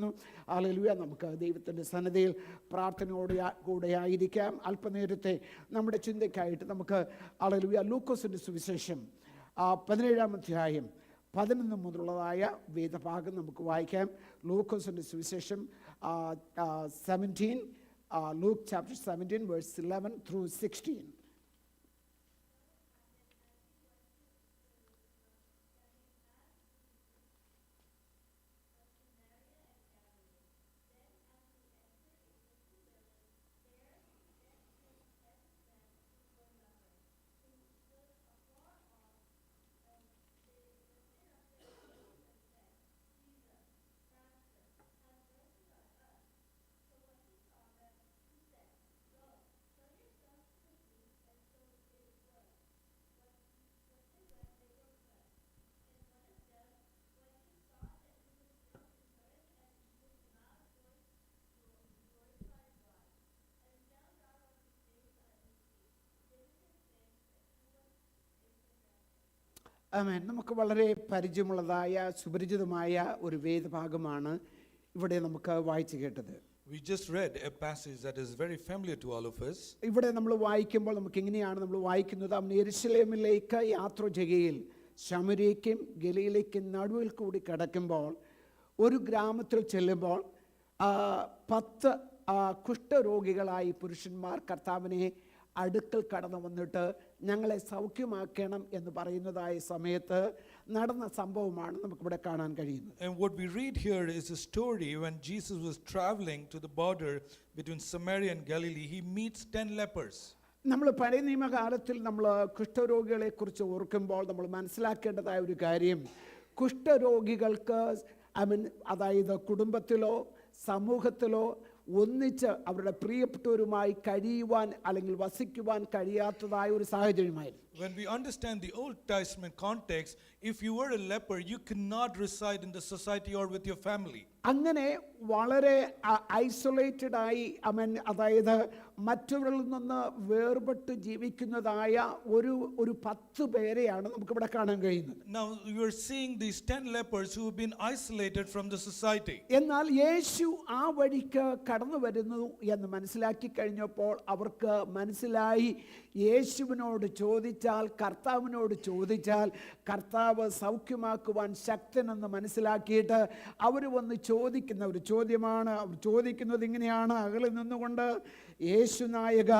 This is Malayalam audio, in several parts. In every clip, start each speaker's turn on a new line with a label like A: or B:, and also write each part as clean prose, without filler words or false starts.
A: വിശ്വസിക്കുന്നു. ഹല്ലേലൂയ. നമുക്ക് ദൈവത്തിൻ്റെ സന്നിധിയിൽ പ്രാർത്ഥനയോടെ ആയിരിക്കാം. അല്പനേരത്തെ നമ്മുടെ ചിന്തയ്ക്കായിട്ട് നമുക്ക് ഹല്ലേലൂയ ലൂക്കോസിൻ്റെ സുവിശേഷം 17-ാം അധ്യായം 11 മുതലുള്ളതായ വേദഭാഗം നമുക്ക് വായിക്കാം. ലൂക്കോസിൻ്റെ സുവിശേഷം 17, Luke chapter 17 verse 11 through 16. ആമേൻ. നമുക്ക് വളരെ പരിചയമുള്ളതായ സുപരിചിതമായ ഒരു വേദഭാഗമാണ് ഇവിടെ നമുക്ക് വായിച്ചു കേട്ടത്.
B: We just read a passage that is very familiar to all of us.
A: ഇവിടെ നമ്മൾ വായിക്കുമ്പോൾ നമുക്ക് എങ്ങനെയാണ് നമ്മൾ വായിക്കുന്നത്? അവൻ യെരൂശലേമിലേക്ക് യാത്ര ചെയ്യുകയിൽ ശമര്യയ്ക്കും ഗലീലയ്ക്കും നടുവിൽ കൂടി കടക്കുമ്പോൾ ഒരു ഗ്രാമത്തിൽ ചെല്ലുമ്പോൾ 10 കുഷ്ഠരോഗികളായി പുരുഷന്മാർ കർത്താവിനെ അടുക്കൽ കടന്നു വന്നിട്ട് ഞങ്ങളെ സൗഖ്യമാക്കണം എന്ന് പറയുന്നതായ സമയത്ത് നടന്ന സംഭവമാണ് നമുക്കിവിടെ കാണാൻ കഴിയുന്നത്.
B: And what we read here is a story when Jesus was traveling to the border between Samaria and Galilee. He meets 10 lepers.
A: നമ്മൾ പഴയ നിയമകാലത്തിൽ നമ്മൾ കുഷ്ഠരോഗികളെ കുറിച്ച് ഓർക്കുമ്പോൾ നമ്മൾ മനസ്സിലാക്കേണ്ടതായ ഒരു കാര്യം, കുഷ്ഠരോഗികൾക്ക് അതായത് കുടുംബത്തിലോ സമൂഹത്തിലോ ഒന്നിച്ച് അവരുടെ പ്രിയപ്പെട്ടവരുമായി കഴിയുവാൻ അല്ലെങ്കിൽ വസിക്കുവാൻ കഴിയാത്തതായ ഒരു സാഹചര്യമായിരുന്നു.
B: When we understand the Old Testament context, if you were a leper, you cannot reside in the society or with your family.
A: അങ്ങനെ വളരെ ഐസൊലേറ്റഡ് ആയി അതായത് മറ്റവരിൽ നിന്ന് വേർപെട്ട് ജീവിക്കുന്നതായ ഒരു 10 പേരെയാണ് നമുക്കിവിടെ കാണാൻ കഴിയുന്നത്.
B: Now you are seeing these 10 lepers who have been isolated from the society.
A: എന്നാൽ യേശു ആ വഴിക്ക് കടന്നു വരുന്നു എന്ന് മനസ്സിലാക്കി കഴിഞ്ഞപ്പോൾ അവർക്ക് മനസ്സിലായി, യേശുവിനോട് ചോദിച്ചാൽ, കർത്താവിനോട് ചോദിച്ചാൽ കർത്താവ് സൗഖ്യമാക്കുവാൻ ശക്തനെന്ന് മനസ്സിലാക്കിയിട്ട് അവർ വന്ന് ചോദിക്കുന്ന ഒരു ചോദ്യമാണ്. അവർ ചോദിക്കുന്നത് ഇങ്ങനെയാണ്: അകലിൽ നിന്നുകൊണ്ട് യേശു നായക,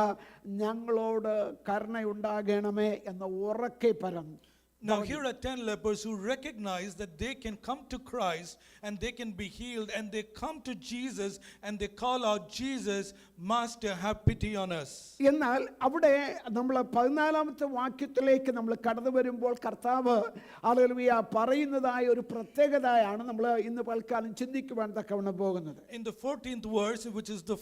A: ഞങ്ങളോട് കരുണയുണ്ടാകണമേ എന്ന് ഉറക്കെ പറഞ്ഞു.
B: Now here are 10 lepers who recognize that they can come to Christ and they can be healed, and they come to Jesus and they call out, Jesus, Master, have pity on us.
A: എന്നാൽ അവിടെ നമ്മൾ 14-ാമത്തെ വാക്യത്തിലേക്ക് നമ്മൾ കടന്നു വരുമ്പോൾ കർത്താവ് ഹല്ലേലൂയ പറയുന്നതായ ഒരു പ്രത്യേകതയാണ് നമ്മൾ ഇന്ന് പൽക്കാലം ചിന്തിക്കുവാൻ തക്കവണ്ണം പോകുന്നത്.
B: In the 14th verse, which is the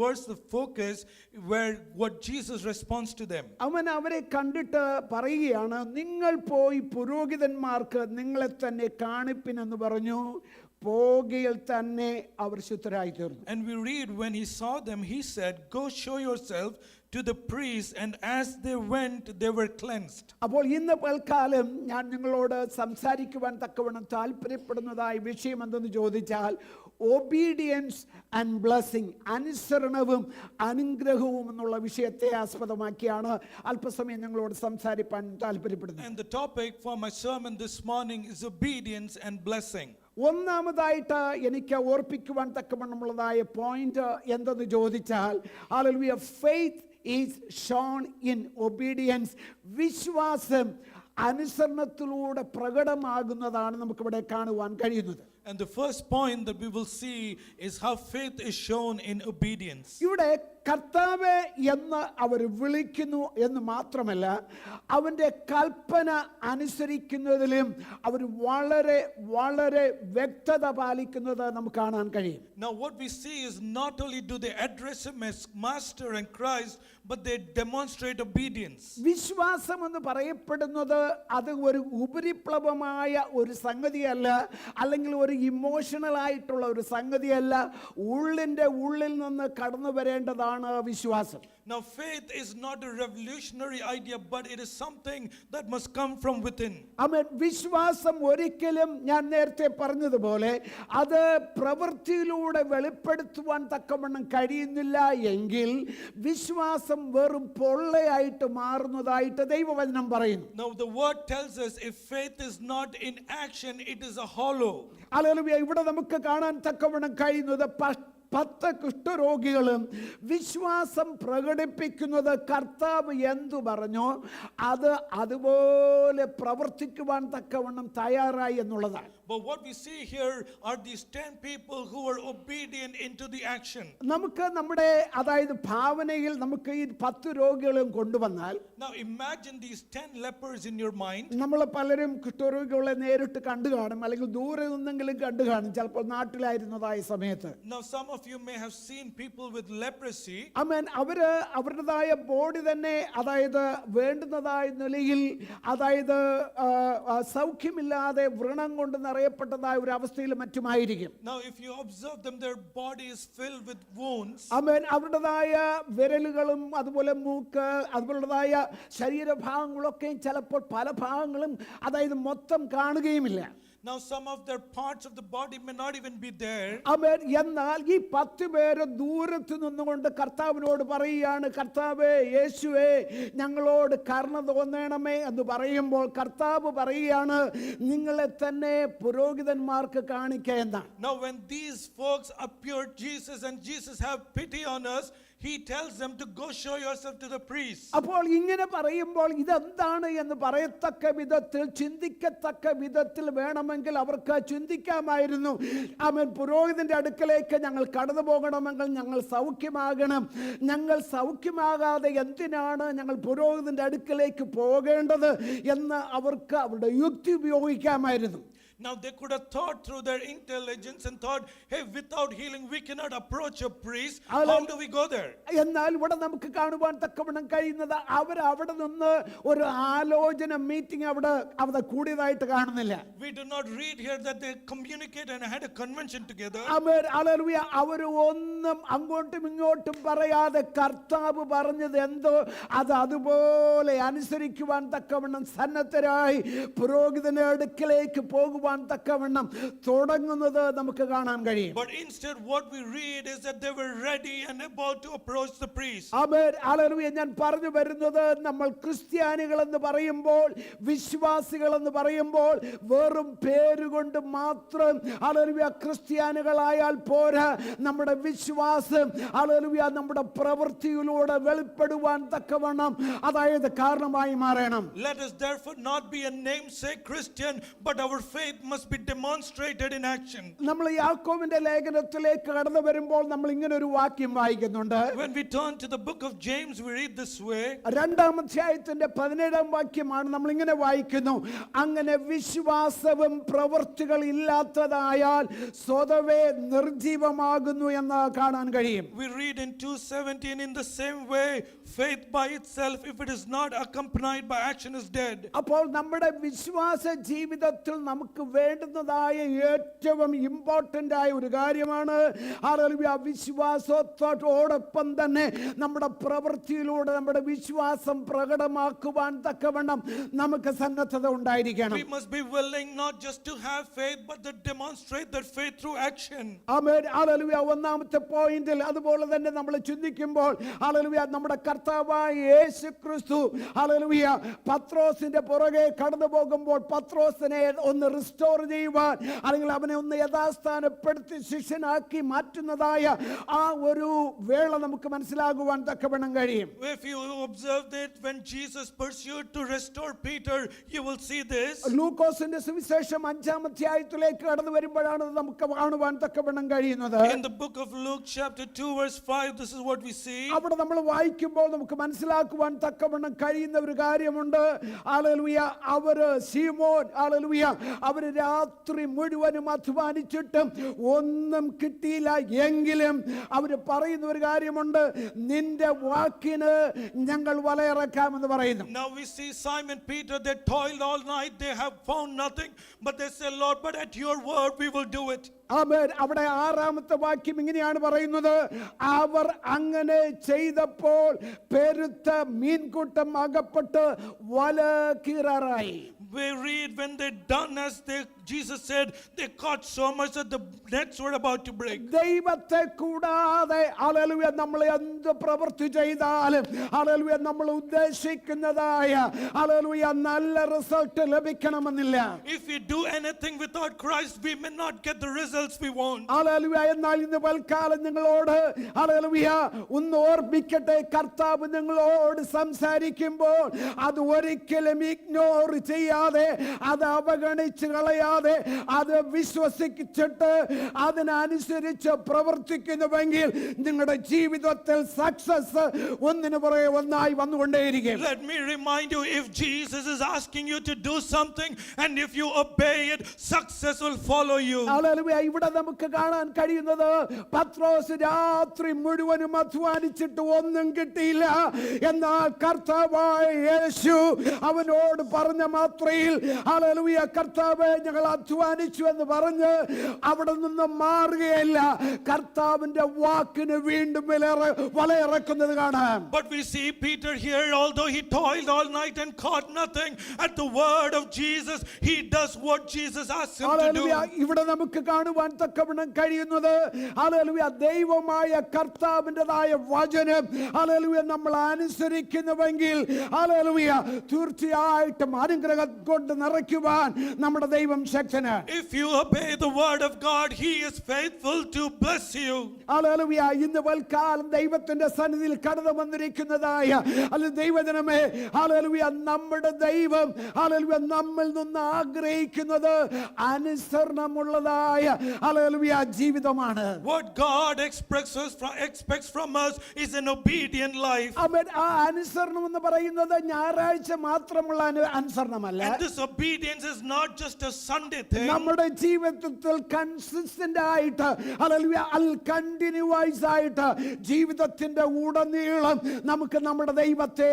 B: verse, the focus, where what Jesus responds to them.
A: അവൻ അവരെ കണ്ടിട്ട് പറയുകയാണ്, നിങ്ങൾ പോയി പുരോഹിതന്മാർക്ക് നിങ്ങളെ തന്നെ കാണിപ്പിനെന്ന് പറഞ്ഞു. പോകയിൽ തന്നെ അവർ ശുദ്ധരായി തീർന്നു.
B: And we read, when he saw them, he said, go show yourself to the priests, and as they went they were cleansed.
A: അപ്പോൾ ഇന്ന് പൽക്കാലം ഞാൻ നിങ്ങളോട് സംസാരിക്കുവാൻ തക്കവണ്ണം താല്പര്യപ്പെടുന്നതായ വിഷയം എന്തെന്ന് ചോദിച്ചാൽ, ഒബീഡിയൻസ് ആൻഡ് ബ്ലെസ്സിങ്, അനുസരണവും അനുഗ്രഹവും എന്നുള്ള വിഷയത്തെ ആസ്പദമാക്കിയാണ് അല്പസമയം ഞങ്ങളോട് സംസാരിക്കാൻ താല്പര്യപ്പെടുന്നത്.
B: And the topic for my sermon this morning is obedience and blessing.
A: ഒന്നാമതായിട്ട് എനിക്ക് ഓർപ്പിക്കുവാൻ തക്കവണ്ണമുള്ളതായ പോയിന്റ് എന്തെന്ന് ചോദിച്ചാൽ, hallelujah, faith is shown in obedience. വിശ്വാസം അനുസരണത്തിലൂടെ പ്രകടമാകുന്നതാണ് നമുക്കിവിടെ കാണുവാൻ കഴിയുന്നത്.
B: And the first point that we will see is how faith is shown in obedience.
A: ഇവിടെ കർത്താവേ എന്ന് അവർ വിളിക്കുന്നു എന്ന് മാത്രമല്ല, അവൻ്റെ കൽപ്പന അനുസരിക്കുന്നതിലും അവർ വളരെ വളരെ വ്യക്തത പാലിക്കുന്നത് നമുക്ക് കാണാൻ കഴിയും.
B: Now what we see is not only do they address him as Master and Christ, but they demonstrate obedience.
A: വിശ്വാസം എന്ന് പറയപ്പെടുന്നത് അത് ഒരു ഉപരിപ്ലവമായ ഒരു സംഗതിയല്ല, അല്ലെങ്കിൽ ഒരു ഇമോഷണൽ ആയിട്ടുള്ള ഒരു സംഗതിയല്ല. ഉള്ളിൻ്റെ ഉള്ളിൽ നിന്ന് കടന്നു വരേണ്ടതാണ് കാര്യമാണ് വിശ്വാസം.
B: Now, faith is not a revolutionary idea, but it is something that must come from within.
A: ആമേൻ. വിശ്വാസം ഒരിക്കലും ഞാൻ നേരത്തെ പറഞ്ഞതുപോലെ അത് പ്രവൃത്തിയിലൂടെ വെളിപ്പെടുത്തുവാൻ തക്കവണ്ണം കഴിയുന്നില്ല എങ്കിൽ വിശ്വാസം വെറും പൊള്ളയായിട്ട് മാറുന്നതായിട്ട് ദൈവവചനം പറയുന്നു.
B: Now, the word tells us if faith is not in action, it is a hollow.
A: Hallelujah. ഇവിടെ നമുക്ക് കാണാൻ തക്കവണ്ണം കഴിയുന്നത് 10 കുഷ്ഠരോഗികളും വിശ്വാസം പ്രകടിപ്പിക്കുന്നത് കർത്താവ് എന്തു പറഞ്ഞോ അത് അതുപോലെ പ്രവർത്തിക്കുവാൻ തക്കവണ്ണം തയ്യാറായി എന്നുള്ളതാണ്.
B: But what we see here are these 10 people who were obedient into the action.
A: നമുക്ക് നമ്മുടെ അതായത് ഭാവനയിൽ നമുക്ക് ഈ 10 രോഗികളും കൊണ്ടുവന്നാൽ
B: Now imagine these 10 lepers in your mind.
A: നമ്മൾ പലരും കുഷ്ഠരോഗികളെ നേരിട്ട് കണ്ടു കാണും, അല്ലെങ്കിൽ ദൂരെ നിന്നെങ്കിലും കണ്ടു കാണും, ചിലപ്പോൾ നാട്ടിലായിരുന്നതായ സമയത്ത്.
B: Now some of you may have seen people with leprosy.
A: ആമേൻ. അവര് അവരുടേതായ ബോഡി തന്നെ അതായത് വേണ്ടുന്നതായ നിലയിൽ അതായത് സൗഖ്യമില്ലാതെ വ്രണം കൊണ്ട് അറിയപ്പെട്ടതായ ഒരു അവസ്ഥയിൽ മറ്റുമായിരിക്കും.
B: Now if you observe them, their body is filled with wounds.
A: ആമേൻ. അവരുടേതായ വിരലുകളും അതുപോലെ മൂക്ക് അതുപോലുള്ളതായ ശരീരഭാഗങ്ങളൊക്കെ ചിലപ്പോൾ പല ഭാഗങ്ങളും അതായത് മൊത്തം കാണുകയുമില്ല.
B: Now some of their parts of the body may not even be there.
A: ആമേൻ. എന്നാൽ ഈ 10 പേര് ദൂരത്ത് നിന്നുകൊണ്ട് കർത്താവിനോട് പറയുകയാണ്, കർത്താവേ, യേശുവേ, ഞങ്ങളോട് കരുണ തോന്നണമേ എന്ന് പറയുമ്പോൾ കർത്താവ് പറയുകയാണ്, നിങ്ങളെ തന്നെ പുരോഹിതന്മാർക്ക് കാണിക്കുക എന്നാണ്.
B: Now when these folks appeared Jesus and Jesus have pity on us, he tells them to go show yourself to the priest.
A: അപ്പോൾ ഇങ്ങനെ പറയുമ്പോൾ ഇതെന്താണ് എന്ന് പറയത്തക്ക വിധത്തിൽ ചിന്തിക്കത്തക്ക വിധത്തിൽ വേണമെങ്കിൽ അവർക്ക് ചിന്തിക്കാമായിരുന്നു. ആമേൻ. പുരോഹിതന്റെ അടുക്കലേക്ക് ഞങ്ങൾ കടന്നു പോകണമെങ്കിൽ ഞങ്ങൾ സൗഖ്യമാകണം. ഞങ്ങൾ സൗഖ്യമാകാതെ എന്തിനാണ് ഞങ്ങൾ പുരോഹിതന്റെ അടുക്കലേക്ക് പോകേണ്ടത് എന്ന് അവർക്ക് അവരുടെ യുക്തി ഉപയോഗിക്കാമായിരുന്നു.
B: Now they could have thought through their intelligence and thought, hey, without healing we cannot approach a priest. How do we go there?
A: എന്നാൽ ഇവിടെ നമുക്ക് കാണുവാൻ തക്കവണ്ണം കഴിയുന്നത് അവർ അവിടെ നിന്ന് ഒരു ആലോചന മീറ്റിംഗ് അവിടെ കൂടിയതായിട്ട് കാണുന്നില്ല.
B: We do not read here that they communicated and had a convention together.
A: Amen. Hallelujah. അവർ ഒന്നും അങ്ങോട്ടും ഇങ്ങോട്ടും പറയാതെ കർത്താവ് പറഞ്ഞത് എന്തോ അത് അതുപോലെ അനുസരിക്കുവാൻ തക്കവണ്ണം സന്നദ്ധരായി പുരോഹിതന്റെ അടുക്കലേക്ക് പോകുവാൻ തക്കവണ്ണം തുടങ്ങുന്നത് നമുക്ക് കാണാൻ കഴിയും.
B: But instead what we read is that they were ready and about to approach the priest.
A: Amen. Hallelujah. ഞാൻ പറഞ്ഞു വരുന്നത് നമ്മൾ ക്രിസ്ത്യാനികൾ എന്ന് പറയുമ്പോൾ വിശ്വാസികൾ എന്ന് പറയുമ്പോൾ വെറും പേരുകൊണ്ട് മാത്രം ഹല്ലേലൂയ ക്രിസ്ത്യാനികളായാൽ പോരാ. നമ്മുടെ വിശ്വാസം ഹല്ലേലൂയ നമ്മുടെ പ്രവൃത്തിയിലൂടെ വെളിപ്പെടുവാൻ തക്കവണ്ണം അതായത് കാരണമായി മാറണം.
B: Let us therefore not be a namesake Christian, but our faith must be demonstrated in action.
A: നമ്മൾ യാക്കോബിന്റെ ലേഖനത്തിലേക്ക് കടന്നു വരുമ്പോൾ നമ്മൾ ഇങ്ങനെ ഒരു വാക്യം വായിക്കുന്നുണ്ട്.
B: When we turn to the book of James, we read this way.
A: 2-ാം അധ്യായത്തിന്റെ 17-ാം വാക്യമാണ് നമ്മൾ ഇങ്ങനെ വായിക്കുന്നു, അങ്ങനെ വിശ്വാസവും പ്രവൃത്തികൾ ഇല്ലാത്തതായാൽ സ്വതവേ നിർജീവമാകുന്നു എന്ന് കാണാൻ കഴിയും.
B: We read in 2:17, in the same way faith by itself, if it is not accompanied by action, is dead.
A: അപ്പോൾ നമ്മുടെ വിശ്വാസ ജീവിതത്തിൽ നമുക്ക് വേണ്ടുന്നതായ ഏറ്റവും ഇമ്പോർട്ടന്റ് ആയ ഒരു കാര്യമാണ് ഹല്ലേലൂയ വിശ്വാസത്തോടൊപ്പം തന്നെ നമ്മുടെ പ്രവൃത്തിയിലൂടെ നമ്മുടെ വിശ്വാസം പ്രകടമാക്കുവാൻ തക്കവണ്ണം നമുക്ക് സന്നദ്ധത ഉണ്ടായിരിക്കണം.
B: We must be willing not just to have faith, but to demonstrate that faith through action.
A: Amen. Hallelujah. ഒന്നാമത്തെ പോയിന്റിൽ അതുപോലെ തന്നെ നമ്മൾ ചിന്തിക്കുമ്പോൾ ഹല്ലേലൂയ നമ്മുടെ കർത്താവായ യേശു ക്രിസ്തു ഹല്ലേലൂയ പത്രോസിന്റെ പുറകെ കടന്നു പോകുമ്പോൾ പത്രോസിനെ ഒന്ന് റിസ്റ്റോർ ചെയ്യുവാൻ അല്ലെങ്കിൽ അവനെ ഒന്ന് യഥാസ്ഥാനപ്പെടുത്തി ശിഷ്യനാക്കി മാറ്റുന്നതായ ആ ഒരു വേള നമുക്ക് മനസ്സിലാകുവാൻ തക്കവണ്ണം കഴിയും.
B: If you observe that when Jesus pursued to restore Peter, you will see this.
A: ലൂക്കോസിന്റെ സുവിശേഷം 5-ാം അധ്യായത്തിലേക്ക് കടന്നു വരുമ്പോഴാണ് നമുക്ക് കാണുവാൻ തക്കവണ്ണം കഴിയുന്നത്.
B: In the book of Luke chapter 2 verse 5, this is what we see.
A: അവിടെ നമ്മൾ വായിക്കുമ്പോൾ നമുക്ക് മനസ്സിലാക്കുവാൻ തക്കവണ്ണം കഴിയുന്ന ഒരു കാര്യമുണ്ട്. ഹല്ലേലൂയ. അവര് ശീമോൻ ഹല്ലേലൂയ അവർ അവർ രാത്രി മുഴുവനും അധ്വാനിച്ചിട്ടും ഒന്നും കിട്ടിയില്ല എങ്കിലും അവർ പറയുന്ന ഒരു കാര്യമുണ്ട്, നിന്റെ വാക്കിന് ഞങ്ങൾ വലയിറക്കാമെന്ന് പറയുന്നു.
B: Now we see Simon Peter, they toiled all night, they have found nothing, but they say, Lord, but at your word we will do it.
A: ആമേൻ. അവിടെ 6-ാമത്തെ വാക്യം ഇങ്ങനെയാണ് പറയുന്നത്, അവർ അങ്ങനെ ചെയ്തപ്പോൾ പെരുത്ത മീൻകൂട്ടം അകപ്പെട്ട് വല കീറാറായി.
B: We read when they done as Jesus said, they caught so much that the nets were about to break.
A: ദൈവത്തെ കൂടാതെ ഹല്ലേലൂയ നമ്മൾ എന്ത് പ്രവൃത്തി ചെയ്താലും ഹല്ലേലൂയ നമ്മൾ ഉദ്ദേശിക്കുന്നതായ ഹല്ലേലൂയ നല്ല result ലഭിക്കണമെന്നില്ല.
B: If we do anything without Christ, we may not get the results we want.
A: Hallelujah. എന്നാൽ ഇന്ന് പൽക്കാലം നിങ്ങളോട് ഹല്ലേലൂയ ഒന്ന് ഓർമ്മിക്കട്ടെ, കർത്താവ് നിങ്ങളോട് സംസാരിക്കുമ്പോൾ അത് ഒരിക്കലും ഇഗ്നോർ ചെയ്യാതെ, അത് അവഗണിച്ച് കളയാതെ, അത് വിശ്വസിച്ചിട്ട് അതിനനുസരിച്ച് പ്രവർത്തിക്കുന്നുവെങ്കിൽ നിങ്ങളുടെ ജീവിതത്തിൽ സക്സസ് ഒന്നിനു പുറകെ ഒന്നായി വന്നുകൊണ്ടേയിരിക്കും.
B: Let me remind you, if Jesus is asking you to do something and if you obey it, success will follow you.
A: Hallelujah. ഇവിടെ നമുക്ക് കാണാൻ കഴിയുന്നത്, പത്രോസ് രാത്രി മുഴുവനും അധ്വാനിച്ചിട്ട് ഒന്നും കിട്ടിയില്ല. എന്നാൽ കർത്താവായ യേശു അവനോട് പറഞ്ഞ മാത്രയിൽ ഹല്ലേലൂയ, കർത്താവേ ഞങ്ങൾ അധ്വാനിച്ചു എന്ന് പറഞ്ഞ് അവിടെ നിന്ന് മാറുകയല്ല, കർത്താവിന്റെ വാക്കിന് വീണ്ടും വലയിറക്കുന്നത് കാണാം.
B: But we see Peter here, although he toiled all night and caught nothing, at the word of Jesus he does what Jesus asked him to do.
A: ഇവിടെ നമുക്ക് കാണുവാൻ തക്കവണ്ണം കഴിയുന്നത് ഹല്ലേലൂയ, ദൈവമായ കർത്താവിൻ്റെതായ വചനം ഹല്ലേലൂയ നമ്മൾ അനുസരിക്കുന്നുവെങ്കിൽ ഹല്ലേലൂയ തീർച്ചയായിട്ടും അനുഗ്രഹം കൊണ്ട് നിറയ്ക്കുവാൻ നമ്മുടെ ദൈവം ശക്തനാണ്.
B: If you obey the word of God, he is faithful to bless you.
A: Hallelujah. ഇന്ന് വൽക്കാലം ദൈവത്തിന്റെ സന്നിധിയിൽ കടന്നു വന്നിരിക്കുന്നതായ ദൈവജനമേ, ഹല്ലേലൂയ, നമ്മുടെ ദൈവം ഹല്ലേലൂയ നമ്മിൽ നിന്ന് ആഗ്രഹിക്കുന്നത് അനുസരണമുള്ളതായ ഹല്ലേലൂയ ജീവിതമാണ്.
B: What God expects from us is an obedient life.
A: ആമേൻ. ആ അനുസരണം എന്ന് പറയുന്നത് ഞായറാഴ്ച മാത്രമുള്ള അനുസരണമല്ല.
B: And this obedience is not just a Sunday thing.
A: നമ്മുടെ ജീവിതത്തിൽ കൺസിസ്റ്റന്റ് ആയിട്ട് ഹല്ലേലൂയ കണ്ടിന്യൂസ് ആയിട്ട് ജീവിതത്തിന്റെ ഉടനീളം നമുക്ക് നമ്മുടെ ദൈവത്തെ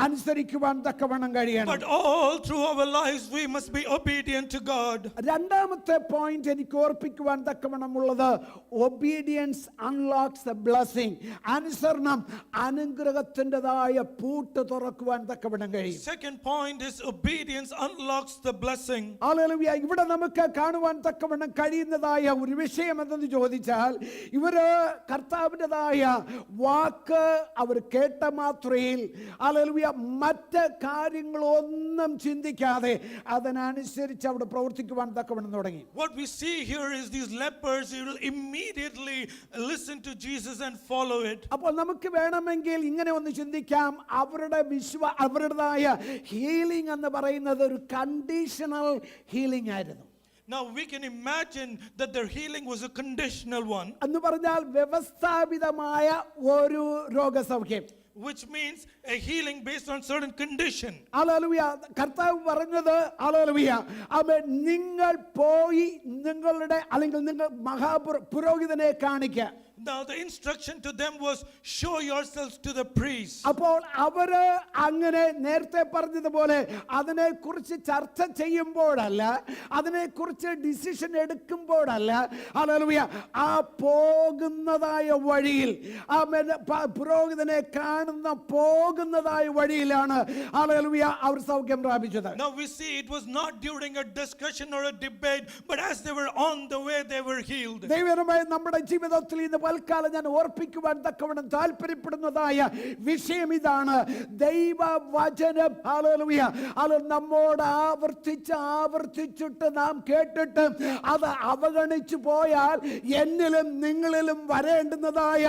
A: അനുസരിക്കുവാൻ തക്കവണ്ണം കഴിയണം.
B: But all through our lives we must be obedient to God.
A: രണ്ടാമത്തെ പോയിന്റ് എനിക്ക് ഓർപ്പിക്കുവാൻ തക്കവണ്ണമുള്ളത്, ഒബീഡിയൻസ് അൺലോക്സ് ദ ബ്ലെസ്സിംഗ്. അനുസരണം അനുഗ്രഹത്തിൻ്റെതായ പൂട്ട് തുറക്കുവാൻ തക്കവണ്ണം കഴിയും.
B: Second point is obedience unlocks the blessing.
A: Hallelujah. ഇവിടെ നമുക്ക് കാണുവാൻ തക്കവണ്ണം കഴിയുന്നതായ ഒരു വിഷയം എന്തെന്ന് ചോദിച്ചാൽ, ഇവര് കർത്താവിൻ്റെതായ വാക്ക് അവർ കേട്ട മാത്രയിൽ ഹല്ലേലൂയ മറ്റ് കാര്യങ്ങളൊന്നും ചിന്തിക്കാതെ അതിനനുസരിച്ച് അവിടെ പ്രവർത്തിക്കുവാൻ തക്കവണ്ണം തുടങ്ങി.
B: What we see here is these lepers will immediately listen to Jesus and follow it.
A: അപ്പോൾ നമുക്ക് വേണമെങ്കിൽ ഇങ്ങനെ ഒന്ന് ചിന്തിക്കാം, അവരുടേതായ ഹീലിംഗ് എന്ന് പറയുന്നത് ഒരു കണ്ടീഷണൽ ഹീലിംഗ് ആയിരുന്നു.
B: Now we can imagine that their healing was a conditional one.
A: എന്ന് പറഞ്ഞാൽ വ്യവസ്ഥാപിതമായ ഒരു രോഗസൗഖ്യം.
B: Which means a healing based on certain condition.
A: Hallelujah. കർത്താവ് പറഞ്ഞത് ഹല്ലേലൂയ, ആമേൻ, നിങ്ങൾ പോയി നിങ്ങളുടെ അല്ലെങ്കിൽ നിങ്ങൾ മഹാപുരോഹിതനെ കാണിക്കുക.
B: Now the instruction to them was, show yourselves to the priest.
A: അപ്പോൾ അവര് അങ്ങനെ നേരത്തെ പറഞ്ഞതുപോലെ അതിനെക്കുറിച്ച് ചർച്ച ചെയ്യുമ്പോഴല്ല, അതിനെക്കുറിച്ച് ഡിസിഷൻ എടുക്കുമ്പോഴല്ല, ഹല്ലേലൂയ, ആ പോകുന്നതായ വഴിയിൽ പുരോഹിതനെ കാണുന്ന പോകുന്നതായ വഴിയിലാണ് ഹല്ലേലൂയ അവർ സൗഖ്യം പ്രാപിച്ചത്.
B: Now we see it was not during a discussion or a debate, but as they were on the way they were healed.
A: ദൈവമേ, നമ്മുടെ ജീവിതത്തിൽ ഇന്ന് പൽക്കാലം ഞാൻ ഓർപ്പിക്കുവാൻ തക്കവണ്ണം താല്പര്യപ്പെടുന്നതായ വിഷയം ഇതാണ്. ദൈവവചനം ഹല്ലേലൂയ അത് നമ്മോട് ആവർത്തിച്ചിട്ട് നാം കേട്ടിട്ട് അത് അവഗണിച്ചു പോയാൽ എന്നിലും നിങ്ങളിലും വരേണ്ടുന്നതായ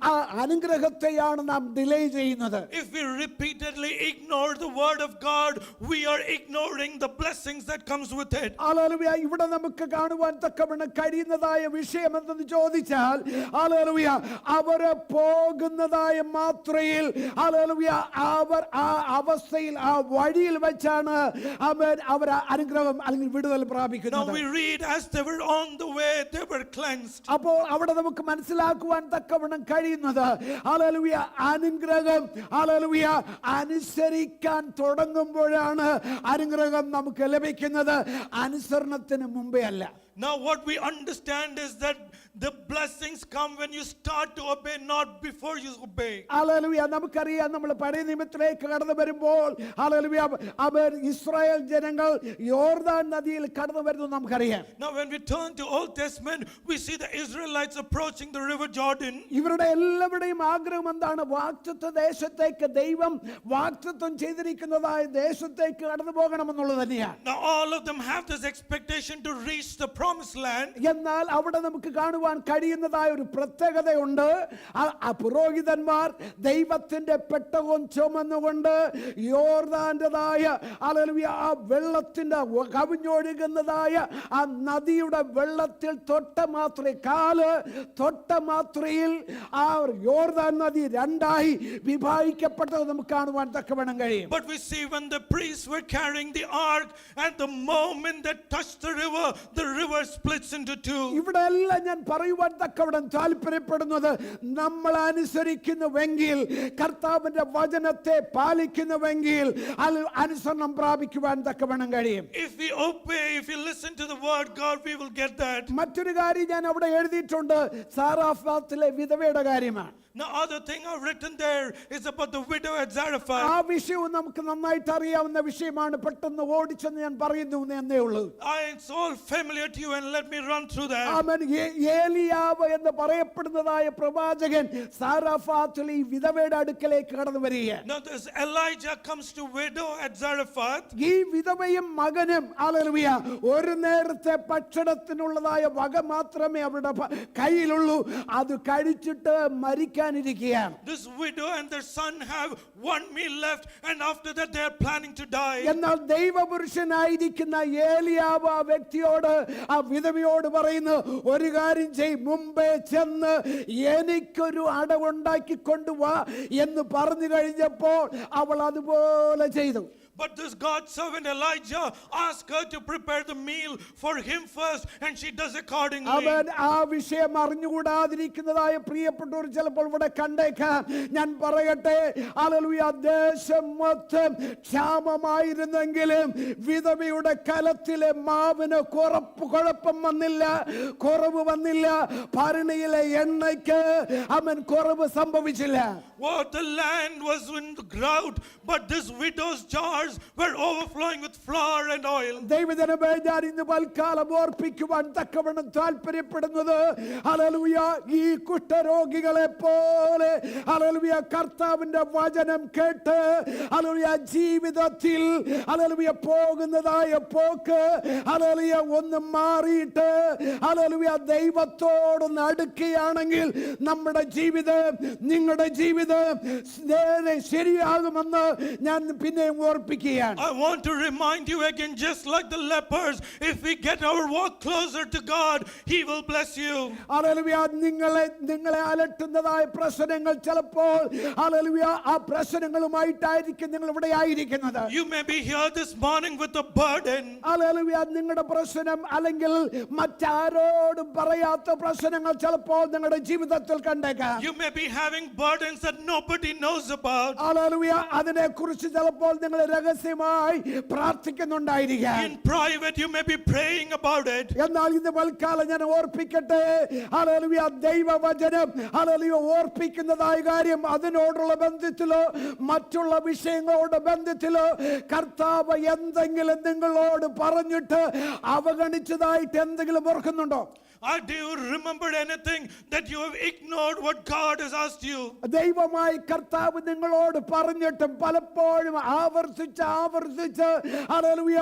A: ആ അനുഗ്രഹത്തെയാണ് നാം ഡിലേ ചെയ്യുന്നത്.
B: If we repeatedly ignore the word of God, we are ignoring the blessings that comes with it.
A: Hallelujah. ഇവിടെ നമുക്ക് കാണുവാൻ തക്കവണ്ണം കഴിയുന്നതായ വിഷയം എന്തെന്ന് ചോദിച്ചാൽ ഹല്ലേലൂയ അവര് പോകുന്നതായ മാത്രയിൽ ഹല്ലേലൂയ അവർ ആ അവസ്ഥയിൽ ആ വഴിയിൽ വെച്ചാണ് അവർ അനുഗ്രഹം അല്ലെങ്കിൽ വിടുതൽ
B: Now
A: പ്രാപിക്കുന്നത്.
B: we read as they were on the way, they were cleansed.
A: അപ്പോൾ അവിടെ നമുക്ക് മനസ്സിലാക്കുവാൻ തക്കവണ്ണം കഴിയുന്നത് ഹല്ലേലൂയ അനുഗ്രഹം ഹല്ലേലൂയ അനുസരിക്കാൻ തുടങ്ങുമ്പോഴാണ് അനുഗ്രഹം നമുക്ക് ലഭിക്കുന്നത്, അനുസരണത്തിന് മുമ്പേ അല്ല.
B: Now what we understand is that the blessings come when you start to obey, not before you obey.
A: Hallelujah നമുക്കറിയാം, നമ്മൾ പഴയ നിയമത്തിലേക്ക് കടന്നു വരുമ്പോൾ ഹല്ലേലൂയ അവർ ഇസ്രായേൽ ജനങ്ങൾ യോർദാൻ നദിയിൽ കടന്നു വരുന്നു നമുക്കറിയാം.
B: Now when we turn to Old Testament, we see the Israelites approaching the river Jordan.
A: ഇവരുടെ എല്ലാവരുടെയും ആഗ്രഹം എന്താണ്? വാഗ്ദത്ത ദേശത്തേക്ക്, ദൈവം വാഗ്ദത്തം ചെയ്തിരിക്കുന്നതായ ദേശത്തേക്ക് കടന്നു പോകണമെന്നുള്ളത് തന്നെയാണ്.
B: Now all of them have this expectation to reach the promised land.
A: എന്നാൽ അവിടെ നമുക്ക് കാണുവാൻ കഴിയുന്നതായ ഒരു പ്രത്യേകതയുണ്ട്. ആ പുരോഹിതന്മാർ ദൈവത്തിന്റെ പെട്ടകം ചുമന്നുകൊണ്ട് യോർദാന്റേതായ ഹല്ലേലൂയ ആ വെള്ളത്തിന്റെ കവിഞ്ഞൊഴുകുന്നതായ ആ നദിയുടെ വെള്ളത്തിൽ തൊട്ട മാത്രയിൽ ആ യോർദാൻ നദി രണ്ടായി വിഭാഗിക്കപ്പെട്ടത് നമുക്ക് കാണുവാൻ തക്കവണ്ണം കഴിയും.
B: But we see when the priests were carrying the ark, at the moment they touched the river splits into two.
A: ഇവിടെ എല്ലാം ഞാൻ പറയുവാൻ തക്കവണ്ണം താല്പര്യപ്പെടുന്നത്, നമ്മൾ അനുസരിക്കുന്നുവെങ്കിൽ, കർത്താവിന്റെ വചനത്തെ പാലിക്കുന്നുവെങ്കിൽ അനുസരണം പ്രാപിക്കുവാൻ തക്കവണ്ണം കഴിയും.
B: If we obey, if we listen to the word God, we will get that.
A: മറ്റൊരു കാര്യം ഞാൻ അവിടെ എഴുതിയിട്ടുണ്ട്, സാറാഫാത്തിലെ വിധവയുടെ കാര്യമാണ്.
B: Now other thing I've written there is about the widow at Zarephath.
A: ആ വിഷയവും നമുക്ക് നന്നായിട്ട് അറിയാവുന്ന വിഷയമാണ്. പെട്ടെന്ന് ഓടിച്ചെന്ന് ഞാൻ പറയുന്നു എന്നേ ഉള്ളൂ.
B: It's all familiar to you, and let me run through that.
A: ആമേൻ. ഏലിയാവ് എന്ന് പറയപ്പെടുന്നതായ പ്രവാചകൻ സാറാഫാത്തിൽ ഈ വിധവയുടെ അടുക്കലേക്ക് കടന്നു വരികയാണ്.
B: Now this Elijah comes to widow at Zarephath.
A: ഈ വിധവയും മകനും ഹല്ലേലൂയ ഒരു നേരത്തെ ഭക്ഷണത്തിനുള്ളതായ വക മാത്രമേ അവരുടെ കയ്യിലുള്ളൂ. അത് കഴിച്ചിട്ട് മരിക്കാനിരിക്കുകയാണ്.
B: This widow and their son have one meal left, and after that they are planning to die.
A: എന്നാൽ ദൈവപുരുഷനായിരിക്കുന്ന ഏലിയാവ് ആ വ്യക്തിയോട്, ആ വിധവയോട് പറയുന്നു, ഒരു കാര്യം ചെയ്, മുമ്പേ ചെന്ന് എനിക്കൊരു അടവുണ്ടാക്കി കൊണ്ടുവാ എന്ന് പറഞ്ഞു കഴിഞ്ഞപ്പോൾ അവൾ അതുപോലെ ചെയ്തു.
B: But this God's servant Elijah asked her to prepare the meal for him first, and she does accordingly.
A: അവൻ ആ വിഷയം അറിഞ്ഞുകൂടാതിരിക്കുന്നതായ പ്രിയപ്പെട്ടവർ ചിലപ്പോൾ ഇവിടെ കണ്ടേക്കാം. ഞാൻ പറയട്ടെ, ഹല്ലേലൂയ, ദേശം മൊത്തം ക്ഷാമമായിരുന്നെങ്കിലും വിധവയുടെ കലത്തിലെ മാവിന് കുഴപ്പം വന്നില്ല, കുറവ് വന്നില്ല. ഭരണിയിലെ എണ്ണയ്ക്ക് അവൻ കുറവ് സംഭവിച്ചില്ല.
B: What the land was in the drought, but this widow's jars were overflowing with flour and oil.
A: ദൈവജനമേ, ഞാൻ ഇന്ന് പൽക്കാലം ഓർപ്പിക്കുവാൻ തക്കവണ്ണം താല്പര്യപ്പെടുന്നത്, ഹല്ലേലൂയ, ഈ കുഷ്ഠരോഗികളെ പോലെ ഹല്ലേലൂയ കർത്താവിന്റെ വചനം കേട്ട് ഹല്ലേലൂയ ജീവിതത്തിൽ ഹല്ലേലൂയ പോകുന്നതായ പോക്ക് ഹല്ലേലൂയ ഒന്ന് മാറിയിട്ട് ഹല്ലേലൂയ ദൈവത്തോടൊന്ന് അടുക്കുകയാണെങ്കിൽ നമ്മുടെ ജീവിതം, നിങ്ങളുടെ ജീവിതം ശരിയാകുമെന്ന് ഞാൻ പിന്നെയും ഓർപ്പിക്കും.
B: I want to remind you again, just like the lepers, if we get our walk closer to God, He will bless you.
A: Hallelujah, നിങ്ങളെ അലട്ടുന്നതായ പ്രശ്നങ്ങൾ ചിലപ്പോൾ ഹല്ലേലൂയ ആ പ്രശ്നങ്ങളുമായിട്ടായിരിക്കും നിങ്ങൾ ഇവിടെ ആയിരിക്കുന്നത്.
B: You may be here this morning with a burden.
A: Hallelujah, നിങ്ങളുടെ പ്രശ്നം അല്ലെങ്കിൽ മറ്റാരോടും പറയാത്ത പ്രശ്നങ്ങൾ ചിലപ്പോൾ നിങ്ങളുടെ ജീവിതത്തിൽ കണ്ടേക്കാം.
B: You may be having burdens that nobody knows about.
A: Hallelujah, അതിനെക്കുറിച്ച് ചിലപ്പോൾ നിങ്ങൾ രഹസ്യമായി പ്രാർത്ഥിക്കുന്നുണ്ടായിരിക്കാം.
B: In private you may be praying about it.
A: എന്നാൽ ഇന്ന് പൽക്കാലം ഞാൻ ഓർപ്പിക്കട്ടെ, ഹല്ലേലൂയ, ദൈവവചനം ഹല്ലേലൂയ ഓർപ്പിക്കുന്നതായ കാര്യം അതിനോടുള്ള ബന്ധത്തിലോ മറ്റുള്ള വിഷയങ്ങളോട് ബന്ധത്തിലോ കർത്താവ് എന്തെങ്കിലും നിങ്ങളോട് പറഞ്ഞിട്ട് അവഗണിച്ചതായിട്ട് എന്തെങ്കിലും ഓർക്കുന്നുണ്ടോ?
B: Do you remember anything that you have ignored what God has asked you?
A: ദൈവമായി കർത്താവ് നിങ്ങളോട് പറഞ്ഞിട്ടും പലപ്പോഴും ആവർത്തിച്ച് ഹല്ലേലൂയ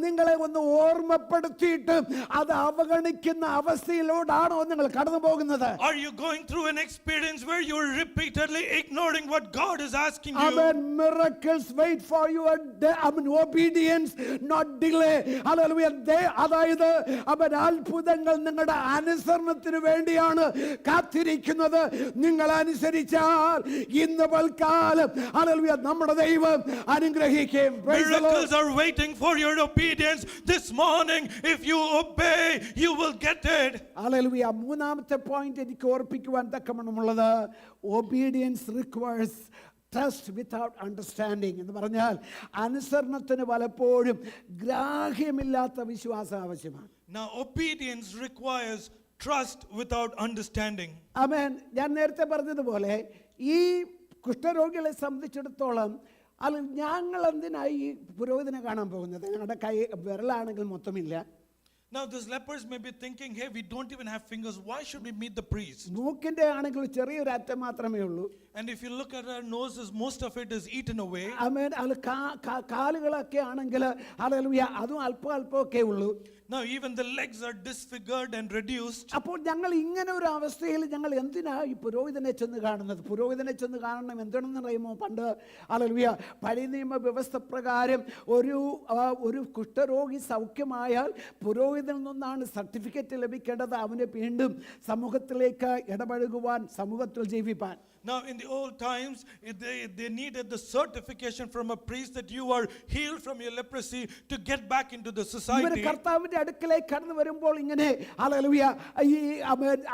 A: നിങ്ങളെ ഒന്ന് ഓർമ്മപ്പെടുത്തിയിട്ട് അത് അവഗണിക്കുന്ന അവസ്ഥയിലൂടെയാണോ നിങ്ങൾ കടന്നു പോകുന്നത്?
B: Are you going through an experience where you are repeatedly ignoring what God is asking you?
A: Amen. Miracles wait for your obedience, not delay. Hallelujah. അതായത് അവൻ അത്ഭുതങ്ങൾ ഞങ്ങളുടെ അനുസരണത്തിന് വേണ്ടിയാണ് കാത്തിരിക്കുന്നത്. നിങ്ങൾ അനുസരിച്ചാൽ ഇന്ന് പൽക്കാലം ഹല്ലേലൂയ നമ്മുടെ ദൈവം അനുഗ്രഹിക്കും. Praise the Lord.
B: Miracles are waiting for your obedience this morning. If you obey, you will get it.
A: Hallelujah. മൂന്നാമത്തെ പോയിന്റ് എനിക്ക് ഓർപ്പിക്കുവാൻ തക്കമണമുള്ളത്, obedience requires trust without understanding എന്ന് പറഞ്ഞാൽ അനുസരണത്തിന് പലപ്പോഴും ഗ്രാഹ്യമില്ലാത്ത വിശ്വാസം ആവശ്യമാണ്.
B: Now, obedience requires trust without understanding.
A: ആമേൻ. ഞാൻ നേരത്തെ പറഞ്ഞതുപോലെ ഈ കുഷ്ഠരോഗികളെ സംബന്ധിച്ചിടത്തോളം അത് ഞങ്ങൾ എന്തിനായി ഈ പുരോഹിതനെ കാണാൻ പോകുന്നത്? ഞങ്ങളുടെ കൈ വിരലാണെങ്കിൽ മൊത്തമില്ല.
B: Now, these lepers may be thinking, hey, we don't even have fingers. Why should we meet the priest?
A: മൂക്കിന്റെ ആണെങ്കിൽ ചെറിയൊരു അറ്റം മാത്രമേ ഉള്ളൂ.
B: And if you look at our noses, most of it is eaten away.
A: ആമേൻ. അത് കാലുകളൊക്കെ ആണെങ്കിൽ ഹല്ലേലൂയ അതും അല്പം അല്പമൊക്കെ ഉള്ളൂ.
B: Now, even the legs are disfigured and reduced.
A: അപ്പോൾ ഞങ്ങൾ ഇങ്ങനെ ഒരു അവസ്ഥയിൽ ഞങ്ങൾ എന്തിനാ ഈ പുരോഹിതനെ ചെന്ന് കാണുന്നത്? പുരോഹിതനെ ചെന്ന് കാണണം എന്താണെന്ന് അറിയുമോ? പണ്ട് ഹല്ലേലൂയ പഴയ നിയമ വ്യവസ്ഥ പ്രകാരം ഒരു കുഷ്ഠരോഗി സൗഖ്യമായാൽ പുരോഹിതനിൽ നിന്നാണ് സർട്ടിഫിക്കറ്റ് ലഭിക്കേണ്ടത്, അവന് വീണ്ടും സമൂഹത്തിലേക്ക് ഇടപഴകുവാൻ, സമൂഹത്തിൽ ജീവിപ്പാൻ.
B: Now, in the old times, they needed the certification from a priest that you are healed from your leprosy to get back into the society.
A: കർത്താവിന്റെ അടുക്കലേക്ക് കടന്നു വരുമ്പോൾ ഇങ്ങനെ ഹല്ലേലൂയ ഈ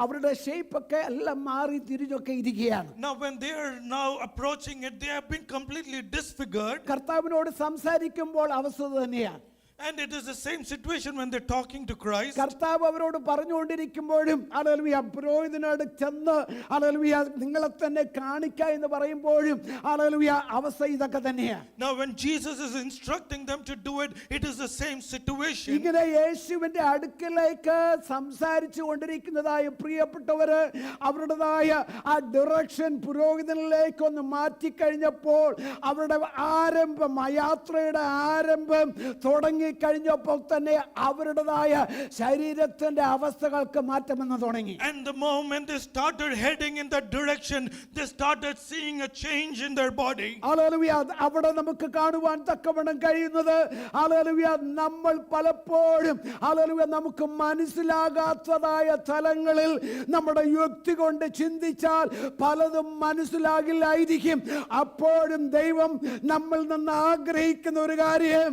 A: അവരുടെ ഷേപ്പ് ഒക്കെ എല്ലാം മാറി തിരിഞ്ഞൊക്കെ ഇരിക്കുകയാണ്.
B: Now, when they are now approaching it, they have been completely disfigured.
A: കർത്താവിനോട് സംസാരിക്കുമ്പോൾ അവസ്ഥ തന്നെയാണ്.
B: And it is the same situation when they're talking to Christ.
A: കർത്താവ് അവരോട് പറഞ്ഞുകൊണ്ടിരിക്കുമ്പോഴും ഹല്ലേലൂയ പുരോഹിതനോട് ചെന്ന് ഹല്ലേലൂയ നിങ്ങളെ തന്നെ കാണിക്കുക എന്ന് പറയുമ്പോഴും ഹല്ലേലൂയ അവസ്ഥ ഇതൊക്കെ തന്നെയാണ്.
B: Now, when Jesus is instructing them to do it, it is the same situation.
A: ഇങ്ങനെ യേശുവിന്റെ അടുക്കലേക്ക് സംസാരിച്ചു കൊണ്ടിരിക്കുന്നതായ പ്രിയപ്പെട്ടവര് അവരുടേതായ ആ ഡിറക്ഷൻ പുരോഹിതനിലേക്ക് ഒന്ന് മാറ്റിക്കഴിഞ്ഞപ്പോൾ അവരുടെ ആരംഭം, ആ യാത്രയുടെ ആരംഭം തുടങ്ങി കഴിഞ്ഞപ്പോൾ തന്നെ അവരുടേതായ ശരീരത്തിന്റെ അവസ്ഥകൾക്ക് മാറ്റം വന്നു തുടങ്ങി.
B: And the moment they started heading in that direction, they started seeing a change in their body.
A: Hallelujah. അവിടെ നമുക്ക് കാണുവാൻ തക്കവണ്ണം കഴിയുന്നത് ഹല്ലേലൂയ നമ്മൾ പലപ്പോഴും ഹല്ലേലൂയ നമുക്ക് മനസ്സിലാകാത്തതായ തലങ്ങളിൽ നമ്മുടെ യുക്തി കൊണ്ട് ചിന്തിച്ചാൽ പലതും മനസ്സിലാകില്ലായിരിക്കും. അപ്പോഴും ദൈവം നമ്മിൽ നിന്ന് ആഗ്രഹിക്കുന്ന ഒരു കാര്യം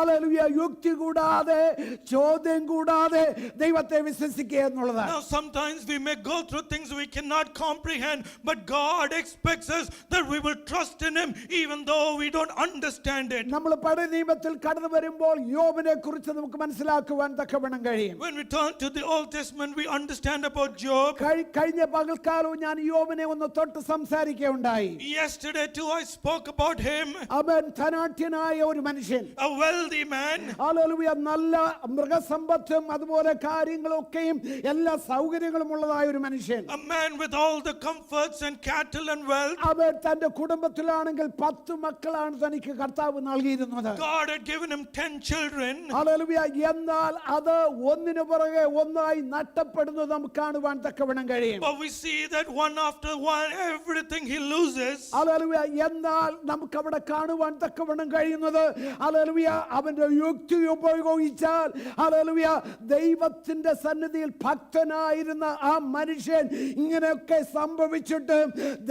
A: ഹല്ലേലൂയ യുക്തി കൂടാതെ ചോദ്യം കൂടാതെ ദൈവത്തെ വിശ്വസിക്കുക എന്നുള്ളതാണ്.
B: Now, sometimes we may go through things we cannot comprehend, but God expects us that we will trust in Him even though we don't understand it.
A: നമ്മൾ പഴയ നിയമത്തിൽ കടന്നു വരുമ്പോൾ യോബിനെ കുറിച്ച് നമുക്ക് മനസ്സിലാക്കുവാൻ തക്കവണ്ണം കഴിയും.
B: When we turn to the Old Testament, we understand about Job.
A: കഴിഞ്ഞ പകൽക്കാലവും ഞാൻ യോബിനെ ഒന്ന് തൊട്ട് സംസാരിക്കുകയുണ്ടായി.
B: Yesterday too I spoke about him.
A: അവൻ ധനാഢ്യനായ ഒരു മനുഷ്യൻ,
B: A wealthy man.
A: ഹല്ലേലൂയ നല്ല മൃഗസമ്പത്തും അതുപോലെ കാര്യങ്ങളൊക്കെയും എല്ലാ സൗകര്യങ്ങളും ഉള്ളതായ ഒരു മനുഷ്യൻ.
B: A man with all the comforts and cattle and wealth.
A: അവൻ തന്റെ കുടുംബത്തിലാണെങ്കിൽ 10 മക്കളാണ് തനിക്ക് കർത്താവ് നൽകിയിരുന്നത്.
B: God had given him 10 children.
A: Hallelujah. എന്നാൽ അത് ഒന്നിനു പുറകെ ഒന്നായി നഷ്ടപ്പെടുന്നത് നമുക്ക് കാണുവാൻ തക്കവണ്ണം കഴിയും.
B: But we see that one after one, everything he loses.
A: Hallelujah. എന്നാൽ നമുക്ക് അവിടെ കാണുവാൻ തക്കവണ്ണം കഴിയുന്നത് ഹല്ലേലൂയ അവന്റെ യുക്തി ഉപയോഗിച്ചാൽ ഹല്ലേലൂയ ദൈവത്തിന്റെ സന്നിധിയിൽ ഭക്തനായിരുന്ന ആ മനുഷ്യൻ ഇങ്ങനെയൊക്കെ സംഭവിച്ചിട്ട്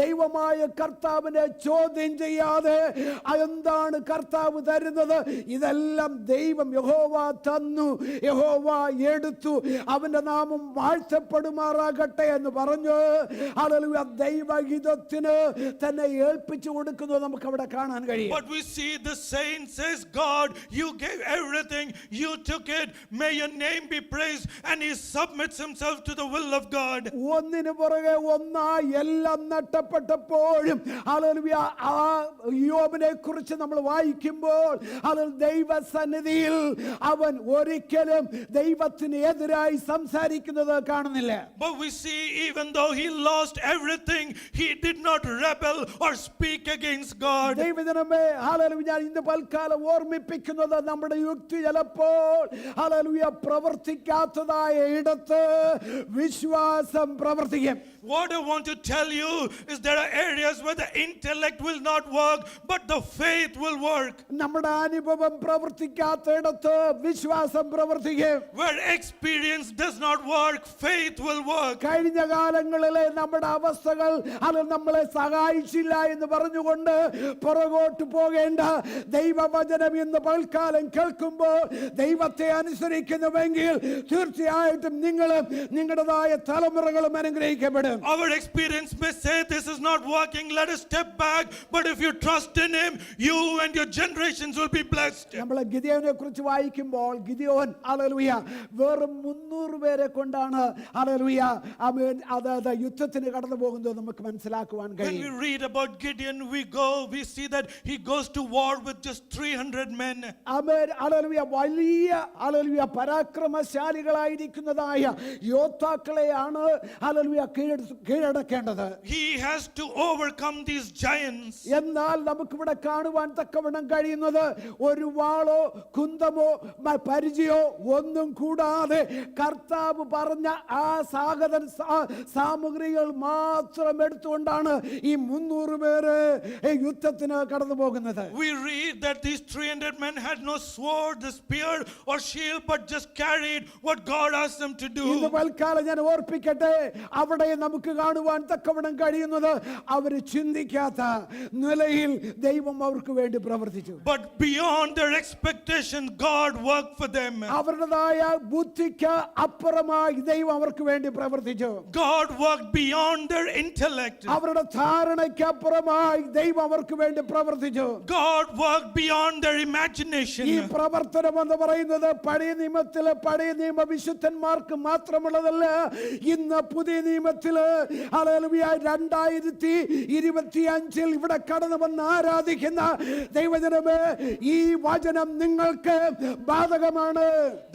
A: ദൈവമായ കർത്താവിനെ ചോദ്യം ചെയ്യാതെ എന്താണ് കർത്താവ് തരുന്നത്, ഇതെല്ലാം ദൈവം യഹോവ തന്നു, യഹോവ എടുത്തു, അവന്റെ നാമം വാഴ്ത്തപ്പെടുമാറാകട്ടെ എന്ന് പറഞ്ഞു ഹല്ലേലൂയ ദൈവഹിതത്തിന് തന്നെ ഏൽപ്പിച്ചു കൊടുക്കുന്നത് നമുക്ക് അവിടെ കാണാൻ കഴിയും.
B: But we see the saint says, God, you gave everything, you took it, may your name be praised, and he submits himself to the will of God.
A: ഒന്നിനു പുറകെ ഒന്നായി എല്ലാം നഷ്ടപ്പെട്ടപ്പോഴും ഹല്ലേലൂയ ആ യോബിനെ കുറിച്ച് നമ്മൾ വായിക്കുമ്പോൾ ദൈവസന്നിധിയിൽ അവൻ ഒരിക്കലും ദൈവത്തിന് എതിരായി സംസാരിക്കുന്നത് കാണുന്നില്ല.
B: But we see even though he lost everything, he did not rebel or speak against God.
A: ദൈവജനമേ ഹല്ലേലൂയ ഞാൻ ഇന്ന് പൽക്കാലം ഓർമ്മിപ്പിക്കുന്നത് പറയുന്നത് നമ്മുടെ യുക്തി ചിലപ്പോൾ ഹല്ലേലൂയ പ്രവർത്തിക്കാത്തതായ ഇടത്ത് വിശ്വാസം പ്രവർത്തിക്കും.
B: What I want to tell you is there are areas where the intellect will not work, but the faith will work.
A: നമ്മുടെ അനുഭവം പ്രവർത്തിക്കാത്ത ഇടത്ത് വിശ്വാസം പ്രവർത്തിക്കും.
B: Where experience does not work, faith will work.
A: കഴിഞ്ഞ കാലങ്ങളിലെ നമ്മുടെ അവസ്ഥകൾ അത് നമ്മളെ സഹായിച്ചില്ല എന്ന് പറഞ്ഞുകൊണ്ട് പുറകോട്ട് പോകേണ്ട. ദൈവവചനം ഇന്ന് പൽക്കാലം കേൾക്കുമ്പോൾ ദൈവത്തെ അനുസരിക്കുന്നുവെങ്കിൽ തീർച്ചയായിട്ടും നിങ്ങളും നിങ്ങളുടേതായ തലമുറകളും അനുഗ്രഹിക്കപ്പെടും.
B: Our experience may say this is not working, let us step back, but if you trust in him, you and your generations will be blessed.
A: നമ്മൾ ഗിദെയോനെ കുറിച്ച് വായിക്കുമ്പോൾ ഗിദെയോൻ ഹല്ലേലൂയ വെറും 300 പേരെ കൊണ്ടാണ് ഹല്ലേലൂയ അതായത് യുദ്ധത്തിന് കടന്നു പോകുന്നത് നമുക്ക് മനസ്സിലാക്കുവാൻ
B: When
A: കഴിയും.
B: we read about Gideon, we see that he goes to war with just 300 men.
A: Hallelujah വലിയ ഹല്ലേലൂയ പരാക്രമശാലികളായിരിക്കുന്നതായ യോദ്ധാക്കളെയാണ് ഹല്ലേലൂയ കീഴടക്കേണ്ടത്.
B: He has to overcome these giants.
A: എന്നാൽ നമുക്കിവിടെ കാണുവാൻ തക്കവണ്ണം കഴിയുന്നത് ഒരു വാളോ കുന്തമോ പരിചയോ ഒന്നും കൂടാതെ കർത്താവ് പറഞ്ഞ ആ സാമഗ്രികൾ മാത്രം എടുത്തുകൊണ്ടാണ് ഈ 300 പേര് യുദ്ധത്തിന് കടന്നു പോകുന്നത്.
B: We read that these 300 men had no sword, the spear or shield, but just carried what God asked them to do.
A: ഇന്ന് പൽക്കാലം ഞാൻ ഓർപ്പിക്കട്ടെ, അവിടെ നമുക്ക് കാണുവാൻ തക്കവണ്ണം കഴിയുന്നത് അവർ ചിന്തിക്കാത്ത നിലയിൽ ദൈവം അവർക്ക് വേണ്ടി പ്രവർത്തിച്ചു.
B: But beyond their expectation, God worked for them.
A: അവരുടേതായ ബുദ്ധിക്ക് അപ്പുറമായി ദൈവം അവർക്ക് വേണ്ടി പ്രവർത്തിച്ചു.
B: God worked beyond their intellect.
A: അവരുടെ ധാരണയ്ക്ക് അപ്പുറമായി ദൈവം അവർക്ക് വേണ്ടി പ്രവർത്തിച്ചു.
B: God worked beyond their imagination.
A: ഈ പ്രവർത്തനം എന്ന് പറയുന്നത് പഴയ നിയമത്തിലെ പഴയ നിയമ വിശുദ്ധന്മാർക്ക് മാത്രമുള്ളതല്ല. ഇന്ന് പുതിയ നിയമത്തില് ഹല്ലേലൂയ 2025 ഇവിടെ കടന്നു വന്ന് ആരാധിക്കുന്ന ദൈവജനമേ, ഈ വചനം നിങ്ങൾക്ക് ബാധകമാണ്.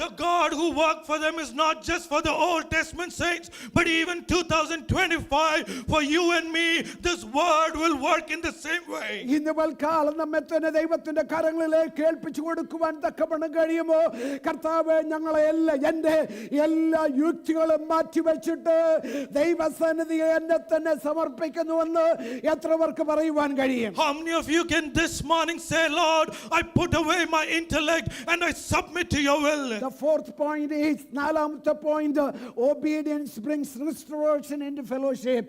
B: The God who worked for them is not just for the Old Testament saints, but even 2025 for you and me, this word will work in the same way.
A: ഇന്ന് പൽക്കാലം നമ്മെ തന്നെ ദൈവത്തിന്റെ കരങ്ങളിലേക്ക് ഏൽപ്പിച്ചു കൊടുക്കുവാൻ തക്കവണ്ണം കഴിയുമോ? കർത്താവേ, ഞങ്ങളെ എന്റെ എല്ലാ യുക്തികളും മാറ്റിവെച്ചിട്ട് ദൈവസന്നിധിയെ എന്നെ തന്നെ സമർപ്പിക്കുന്നുവെന്ന് എത്ര പേർക്ക് പറയുവാൻ കഴിയും?
B: How many of you can this morning say, Lord, I put away my intellect and I submit to your will?
A: The fourth point is, നാലാമത്തെ point, obedience brings restoration into fellowship.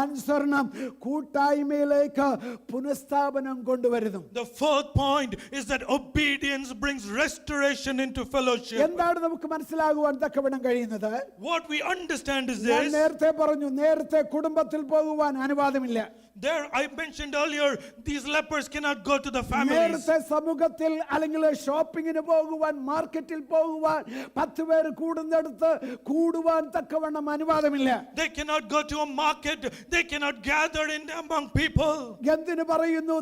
A: അനുസരണം കൂട്ടായ്മയിലേക്ക് പുനഃസ്ഥാപനം കൊണ്ടുവരുന്നു.
B: The fourth point is that obedience brings restoration into fellowship.
A: എന്താണ് നമുക്ക് മനസ്സിലാകുവാൻ തക്കവണ്ണം കഴിയുന്നത്?
B: What we understand is
A: ഞാൻ
B: this.
A: നേരത്തെ പറഞ്ഞു, നേരത്തെ കുടുംബത്തിൽ പോകുവാൻ അനുവാദമില്ല.
B: There, I mentioned earlier, these lepers cannot go to the families.
A: നേരത്തെ സമൂഹത്തിൽ അല്ലെങ്കിൽ ഷോപ്പിങ്ങിന് പോകുവാൻ, മാർക്കറ്റിൽ പോകുവാൻ 10 പേര് കൂടുന്നിടത്ത് കൂടുവാൻ തക്കവണ്ണം അനുവാദമില്ല.
B: They cannot go to a market. They cannot gather in among people.
A: എന്തിനു പറയുന്നു?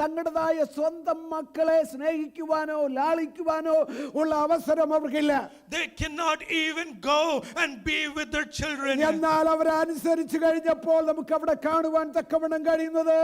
A: തങ്ങളുടേതായ സ്വന്തം മക്കളെ സ്നേഹിക്കുവാനോ ലാളിക്കുവാനോ ഉള്ള അവസരം അവർക്കില്ല.
B: They cannot even go and be with their children.
A: എന്നാൽ അവരെ അനുസരിച്ച് കഴിഞ്ഞപ്പോൾ നമുക്ക് അവിടെ കാണുവാൻ തക്കവണ്ണം കഴിയുന്നത്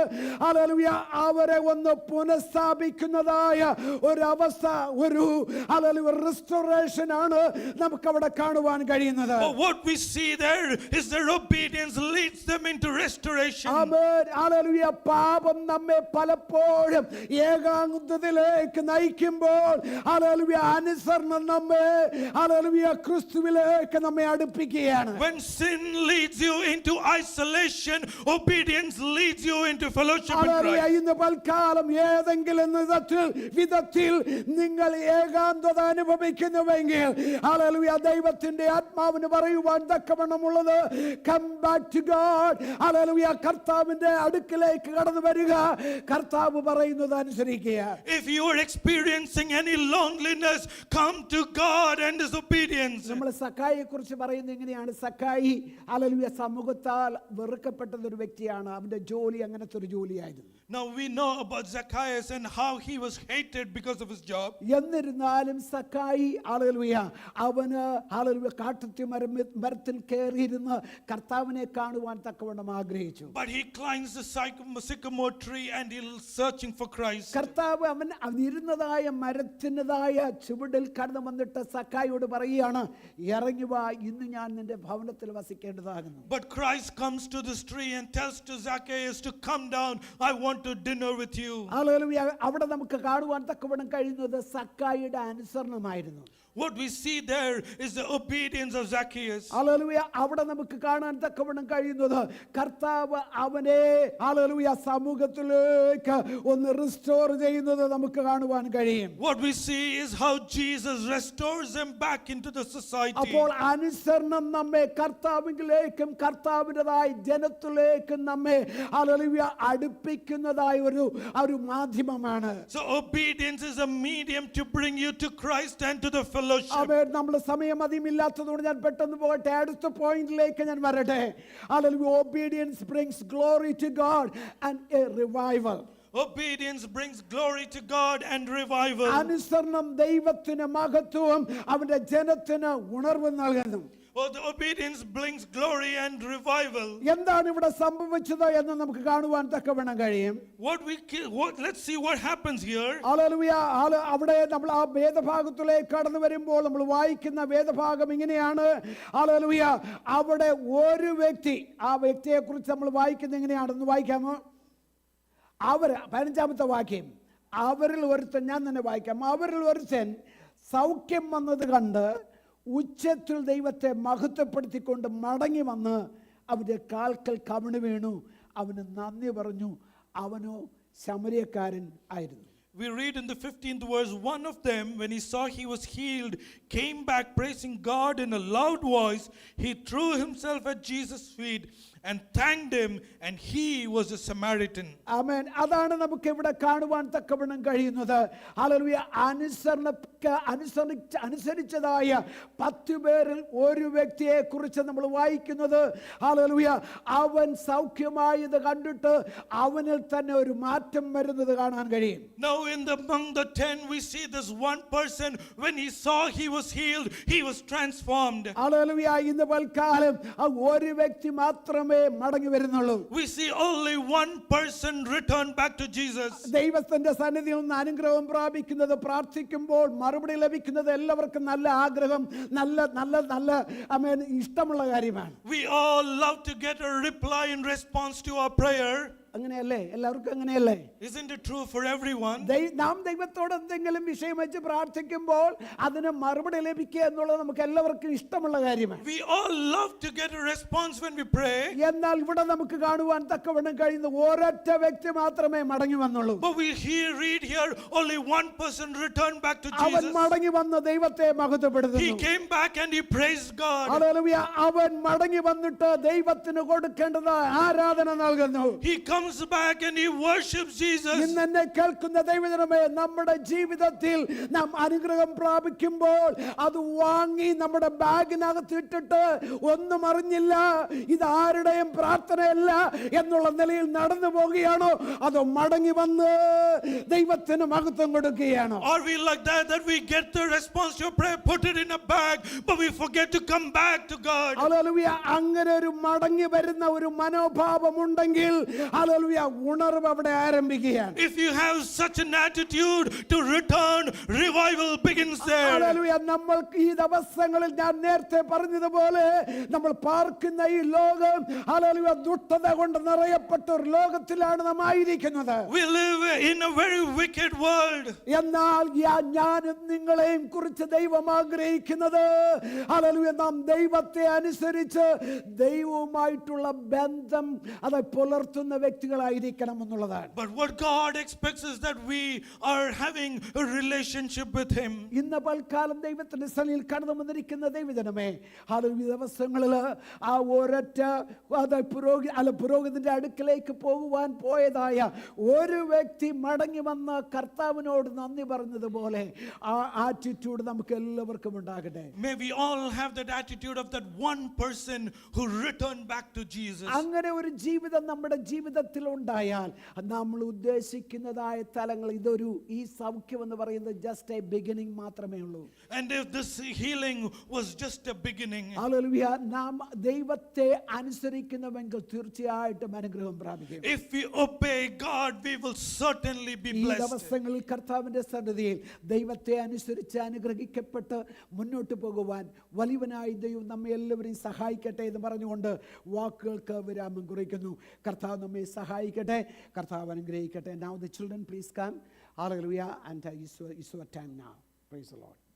A: ഹല്ലേലൂയ അവരെ ഒന്ന് പുനഃസ്ഥാപിക്കുന്നതായ ഒരു അവസ്ഥ, ഒരു ഹല്ലേലൂയ റെസ്റ്റോറേഷൻ ആണ് നമുക്ക് അവിടെ കാണുവാൻ കഴിയുന്നത്.
B: But what we see there is their obedience leads them into restoration.
A: Amen. Hallelujah. പാപം നമ്മെ പലപ്പോഴും ഏകാന്തതയിലേക്ക് നയിക്കുമ്പോൾ ഹല്ലേലൂയ അനുസരണം നമ്മെ ഹല്ലേലൂയ ക്രിസ്തുവിലേക്ക് നമ്മെ അടുപ്പിക്കുകയാണ്.
B: When sin leads you into isolation, obedience leads you into fellowship with
A: hallelujah.
B: Christ.
A: ഇന്ന് പൽക്കാലം ഏതെങ്കിലും വിധത്തിൽ നിങ്ങൾ ഏകാന്തത അനുഭവിക്കുന്നുവെങ്കിൽ ഹല്ലേലൂയ ദൈവത്തിന്റെ ആത്മാവിന് പറയുവാൻ തക്കവണ്ണമുള്ളത്, come back to God. Hallelujah. കർത്താവിന്റെ അടുക്കിലേക്ക് കടന്നു വരിക, കർത്താവ് പറയുന്നത് അനുസരിക്കുക.
B: If you are experiencing any loneliness, come to God and His obedience.
A: നമ്മൾ സക്കായിയെ കുറിച്ച് പറയുന്നത് എങ്ങനെയാണ്? സക്കായി ഹല്ലേലൂയ സമൂഹത്താൽ വെറുക്കപ്പെട്ട ഒരു വ്യക്തിയാണ്. അവന്റെ ജോലി അങ്ങനത്തെ ഒരു ജോലിയായിരുന്നു.
B: Now we know about Zacchaeus and how he was hated because of his job.
A: എന്നിരുന്നാലും സക്കായി ഹല്ലേലൂയ അവന് ഹല്ലേലൂയ കാട്ടുത്തി മരത്തിൽ കയറിയിരുന്ന് കർത്താവിനെ കാണുവാൻ തക്കവണ്ണം ആഗ്രഹിച്ചു.
B: But he climbs the sycamore tree and he's searching for Christ.
A: കർത്താവ് അവൻ ഇരുന്നതായ മരത്തിൻ്റെതായ ചുവടിൽ കടന്നു വന്നിട്ട് സക്കായിയോട് പറയുകയാണ്, ഇറങ്ങി വാ, ഇന്ന് ഞാൻ നിന്റെ ഭവനത്തിൽ വസിക്കേണ്ടതാകുന്നു.
B: But Christ comes to this tree and tells to Zacchaeus to come down. I want to dinner with you.
A: Hallelujah അവിടെ നമുക്ക് കാണുവാൻ തക്കവണ്ണം കഴിയുന്നത് സക്കായിയുടെ അനുസരണമായിരുന്നു.
B: What we see there is the obedience of Zacchaeus.
A: Hallelujah അവിടെ നമുക്ക് കാണാൻ തക്കവണ്ണം കഴിയുന്നത് കർത്താവ് അവനെ ഹല്ലേലൂയ സമൂഹത്തിലേക്ക് ഒന്ന് റിസ്റ്റോർ ചെയ്യുന്നത് നമുക്ക് കാണുവാൻ കഴിയും.
B: What we see is how Jesus restores him back into the society.
A: അപ്പോൾ അനുസരണം നമ്മെ കർത്താവിലേക്കും കർത്താവിൻ്റെതായ ജനത്തിലേക്കും നമ്മെ ഹല്ലേലൂയ അടുപ്പിക്കുന്നതായ ഒരു മാധ്യമമാണ്.
B: So obedience is a medium to bring you to Christ and to the fellowship.
A: നമ്മൾ സമയം അധികമില്ലാത്തതുകൊണ്ട് ഞാൻ പെട്ടെന്ന് പോകട്ടെ, അടുത്ത പോയിന്റിലേക്ക് ഞാൻ വരട്ടെ. Hallelujah obedience brings glory to God and a revival.
B: Obedience brings glory to God and revival.
A: അനുസരണം ദൈവത്തിന് മഹത്വവും അവന്റെ ജനത്തിന് ഉണർവ് നൽകുന്നു.
B: Oh, the obedience brings glory and revival.
A: എന്താണ് ഇവിടെ സംഭവിച്ചത് എന്ന് നമുക്ക് കാണുവാൻ തക്കവണ്ണം കഴിയും.
B: Let's see what happens here.
A: Hallelujah അവിടെ നമ്മൾ ആ വേദഭാഗത്തിലേക്ക് കടന്നു വരുമ്പോൾ നമ്മൾ വായിക്കുന്ന വേദഭാഗം ഇങ്ങനെയാണ്. ഹല്ലേലൂയ അവിടെ ഒരു വ്യക്തി, ആ വ്യക്തിയെ കുറിച്ച് നമ്മൾ വായിക്കുന്നത് എങ്ങനെയാണെന്ന് വായിക്കാമോ? അവർ 15ാമത്തെ വാക്യം, അവരിൽ ഒരുത്തൻ, ഞാൻ തന്നെ വായിക്കാം. അവരിൽ ഒരുത്തൻ സൗഖ്യം വന്നത് കണ്ട് ഉച്ചത്തിൽ ദൈവത്തെ മഹത്വപ്പെടുത്തിക്കൊണ്ട് മടങ്ങി വന്ന് അവൻ്റെ കാൽക്കൽ കവിണ് വീണു, അവന് നന്ദി പറഞ്ഞു. അവനോ ശമര്യക്കാരൻ ആയിരുന്നു.
B: We read in the 15th verse, one of them, when he saw he was healed, came back praising God in a loud voice. He threw himself at Jesus' feet and thanked him, and he was a Samaritan.
A: ആമേൻ. അതാണ് നമുക്ക് ഇവിടെ കാണുവാൻ തക്കവണ്ണം കഴിയുന്നത്. ഹല്ലേലൂയ അനുസരിച്ചതായ 10 പേരിൽ ഒരു വ്യക്തിയെ കുറിച്ച് നമ്മൾ വായിക്കുന്നത്. ഹല്ലേലൂയ അവൻ സൗഖ്യമായത് കണ്ടിട്ട് അവനിൽ തന്നെ ഒരു മാറ്റം വരുന്നത് കാണാൻ കഴിയും.
B: Now among the 10 we see this one person, when he saw he was healed, he was transformed.
A: Hallelujah ഇന്ന് പൽക്കാലം ഒരു വ്യക്തി മാത്രമേ മടങ്ങി വരുന്നുള്ളൂ.
B: We see only one person return back to Jesus.
A: ദൈവത്തിന്റെ സന്നിധിയിൽ നിന്ന് അനുഗ്രഹം പ്രാപിക്കുന്നത്, പ്രാർത്ഥിക്കുമ്പോൾ മറുപടി ലഭിക്കുന്നത് എല്ലാവർക്കും നല്ല ആഗ്രഹം, നല്ല ആമേൻ ഇഷ്ടമുള്ള കാര്യമാണ്.
B: We all love to get a reply in response to our prayer.
A: അങ്ങനെയല്ലേ? എല്ലാവർക്കും അങ്ങനെയല്ലേ?
B: Isn't it true for everyone?
A: നാം ദൈവത്തോട് എന്തെങ്കിലും വിഷയം വെച്ച് പ്രാർത്ഥിക്കുമ്പോൾ അതിന് മറുപടി ലഭിക്കുക എന്നുള്ളത് നമുക്ക് എല്ലാവർക്കും ഇഷ്ടമുള്ള കാര്യമാണ്.
B: We all love to get a response when we pray.
A: എന്നാൽ ഇവിടെ നമുക്ക് കാണുവാൻ തക്കവണ്ണം കഴിയുന്ന ഒരൊറ്റ വ്യക്തി മാത്രമേ മടങ്ങി വന്നുള്ളൂ.
B: But we read here only one person returned back to
A: അവൻ
B: Jesus.
A: മടങ്ങി വന്ന് ദൈവത്തെ മഹത്വപ്പെടുത്തുന്നു.
B: He came back and he praised God.
A: Hallelujah അവൻ മടങ്ങി വന്നിട്ട് ദൈവത്തിന് കൊടുക്കേണ്ടത് ആരാധന നൽകുന്നു.
B: He comes back and he worships Jesus.
A: ഇന്ന് എന്നെ കേൾക്കുന്ന ദൈവജനമേ, നമ്മുടെ ജീവിതത്തിൽ നാം അനുഗ്രഹം പ്രാപിക്കുമ്പോൾ അത് വാങ്ങി നമ്മുടെ ബാഗിനകത്ത് ഇട്ടിട്ട് ഒന്നും അറിഞ്ഞില്ല, ഇത് ആരുടെയും പ്രാർത്ഥനയല്ല എന്നുള്ള നിലയിൽ നടന്നു പോവുകയാണോ, അതോ മടങ്ങി വന്ന് ദൈവത്തിന് മഹത്വം കൊടുക്കുകയാണോ?
B: Are we like that we get the response to your prayer, put it in a bag, but we forget to come back to God?
A: Hallelujah അങ്ങനെ ഒരു മടങ്ങി വരുന്ന ഒരു മനോഭാവം ഉണ്ടെങ്കിൽ ഹല്ലേലൂയ ഉണർവ് അവിടെ ആരംഭിക്കുകയാണ്.
B: If you have such an attitude to return, revival begins there.
A: Hallelujah നമ്മൾക്ക് ഈ ദിവസങ്ങളിൽ ഞാൻ നേരത്തെ പറഞ്ഞതുപോലെ നമ്മൾ പാർക്കുന്ന ഈ ലോകം ഹല്ലേലൂയ ദുഷ്ടത കൊണ്ട് നിറയപ്പെട്ട ഒരു ലോകത്തിലാണ് നാം ആയിരിക്കുന്നത്.
B: We live in a very wicked world.
A: എന്നാൽ ഞാനും നിങ്ങളെയും കുറിച്ച് ദൈവം ആഗ്രഹിക്കുന്നത് ഹല്ലേലൂയ നാം ദൈവത്തെ അനുസരിച്ച് ദൈവവുമായിട്ടുള്ള ബന്ധം അത് പുലർത്തുന്ന വ്യക്തികളായിരിക്കണം എന്നുള്ളതാണ്.
B: But what God expects is that we are having a relationship with him.
A: ഇന്ന് പൽക്കാലം ദൈവത്തിന്റെ സന്നിധിയിൽ കടന്നു വന്നിരിക്കുന്ന ദൈവജനമേ, ഹല്ലേലൂയ ദിവസങ്ങളിൽ ആ ഒരൊറ്റ പുരോഹിതന്റെ അടുക്കലേക്ക് പോകുവാൻ പോയതായ ഒരു വ്യക്തി മടങ്ങി വന്ന് കർത്താവിനോട് നന്ദി പറഞ്ഞതുപോലെ ആ ആറ്റിറ്റ്യൂഡ് നമുക്ക് എല്ലാവർക്കും ഉണ്ടാകട്ടെ.
B: May we all have that attitude of that one person who returned back to Jesus.
A: അങ്ങനെ ഒരു ജീവിതം നമ്മുടെ ജീവിതത്തിൽ ജീവിതത്തിലുണ്ടായാൽ നമ്മൾ ഉദ്ദേശിക്കുന്നതായ തലങ്ങൾ ഈ സൗഖ്യം എന്ന് പറയുന്നത് ജസ്റ്റ് എ ബിഗിനിങ് മാത്രമേ ഉള്ളൂ.
B: And if this healing was just a beginning,
A: hallelujah, നാം ദൈവത്തെ അനുസരിക്കുന്നുവെങ്കിൽ തീർച്ചയായിട്ടും അനുഗ്രഹം പ്രാപിക്കും.
B: if we obey God, we will certainly be
A: ഈ
B: blessed.
A: ദിവസങ്ങളിൽ കർത്താവിന്റെ സന്നിധിയിൽ ദൈവത്തെ അനുസരിച്ച് അനുഗ്രഹിക്കപ്പെട്ട് മുന്നോട്ട് പോകുവാൻ വലിയവനായ ദൈവം നമ്മെ എല്ലാവരെയും സഹായിക്കട്ടെ എന്ന് പറഞ്ഞുകൊണ്ട് വാക്കുകൾക്ക് വിരാമം കുറിക്കുന്നു. കർത്താവ് നമ്മെ സഹായിക്കട്ടെ, കർത്താവ് അനുഗ്രഹിക്കട്ടെ. Now the children please come. Hallelujah, and it's your time now. Praise the Lord.